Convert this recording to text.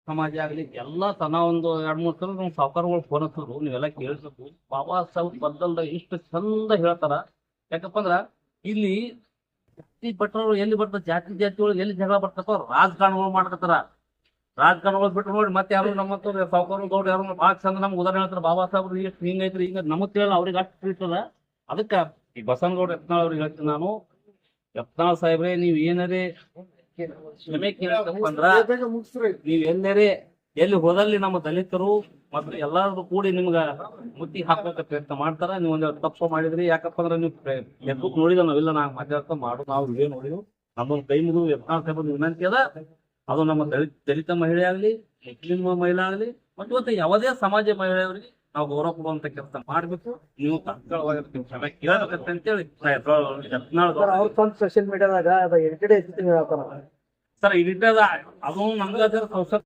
ಸಮಾಜ ಆಗ್ಲಿ ಎಲ್ಲಾ ತನ ಒಂದು 2-3 ಸಲ ನಾವು ಸಾವುಕಾರಗಳು ಫೋನ್ ಹಚ್ಚಿದ್ರು, ನೀವೆಲ್ಲ ಕೇಳಿಸ್ಬೇಕು. ಬಾಬಾ ಸಾಹೇಬ್ ಬದ್ದಲ್ದ ಇಷ್ಟು ಚಂದ ಹೇಳ್ತಾರ. ಯಾಕಪ್ಪ ಅಂದ್ರ ಇಲ್ಲಿ ಜಾತಿ ಭಟ್ರು ಎಲ್ಲಿ ಬರ್ತದ, ಜಾತಿ ಒಳಗೆ ಎಲ್ಲಿ ಜಗಳ ಬರ್ತಪ್ಪ, ರಾಜಕಾರಣಗಳು ಮಾಡ್ಕತ್ತಾರ. ರಾಜಕಾರಣಗಳು ಬಿಟ್ಟು ನೋಡಿ ಮತ್ತೆ ಯಾರು ನಮ್ಮ ಸಾವುಕಾರ ಗೌಡ್ರು ಯಾರು ಭಾಳ ಚಂದ ನಮ್ಗೆ ಉದಾಹರಣೆ ಹೇಳ್ತಾರೆ. ಬಾಬಾ ಸಾಹೇಬ್ರು ಹಿಂಗೈತ್ರಿ ಹಿಂಗ ನಮಗ್ ತಿಳಿಯಲ್ಲ, ಅವ್ರಿಗೆ ಅಷ್ಟು ತಿಳಿತದ. ಅದಕ್ಕ ಈ ಬಸವನಗೌಡ ಯತ್ನಾಳ್ ಅವ್ರಿಗೆ ಹೇಳ್ತೀನಿ ನಾನು, ಯತ್ನಾಳ್ ಸಾಹೇಬ್ರೆ ನೀವ್ ಏನಾರೇ ಕ್ಷಮೆ ಕೇಳಪ್ಪ ಅಂದ್ರ, ನೀವ್ ಎಲ್ಲರೇ ಎಲ್ಲಿ ಹೋದಲ್ಲಿ ನಮ್ಮ ದಲಿತರು ಮತ್ತು ಎಲ್ಲಾರು ಕೂಡಿ ನಿಮ್ಗ ಮುತ್ತಿ ಹಾಕೋಕ ಪ್ರಯತ್ನ ಮಾಡ್ತಾರ. ನೀವು ಒಂದ್ ತಪ್ಪು ಮಾಡಿದ್ರಿ, ಯಾಕಪ್ಪ ಅಂದ್ರ ನೀವು ಫೇಸ್ಬುಕ್ ನೋಡಿದ ನಾವಿಲ್ಲ, ನಾ ಮಾತಾಡ್ತಾ ಮಾಡು ನಾವು ಇದೇ ನೋಡಿದ್ವು. ನಮ್ಮೊಂದು ಕೈ ಮುಗಿದು ಯತ್ನಾಳ್ ಸಾಹೇಬ್ ವಿನಂತಿ ಅದ. ಅದು ನಮ್ಮ ದಲಿತ ಮಹಿಳೆ ಆಗ್ಲಿ, ಮುಸ್ಲಿಂ ಮಹಿಳೆ ಆಗ್ಲಿ, ಮತ್ತು ಇವತ್ತು ಯಾವುದೇ ಸಮಾಜ ಮಹಿಳೆಯವರಿಗೆ ನಾವು ಗೌರವ ಕೊಡುವಂತ ಕೆಲಸ ಮಾಡ್ಬೇಕು. ನೀವು ತತ್ಕಾಲವಾಗಿರ್ತೀವಿ ಕ್ಷಮೆ ಕೇಳಬೇಕಂತ ಹೇಳಿ ಯತ್ನಾಳ್ ಸೋಷಿಯಲ್ ಮೀಡಿಯಾದಾಗ ಎಡಿಟೆಡ್ ಸರ್ ಇಡಿಟದ ಅದು ನಮ್ಗೆ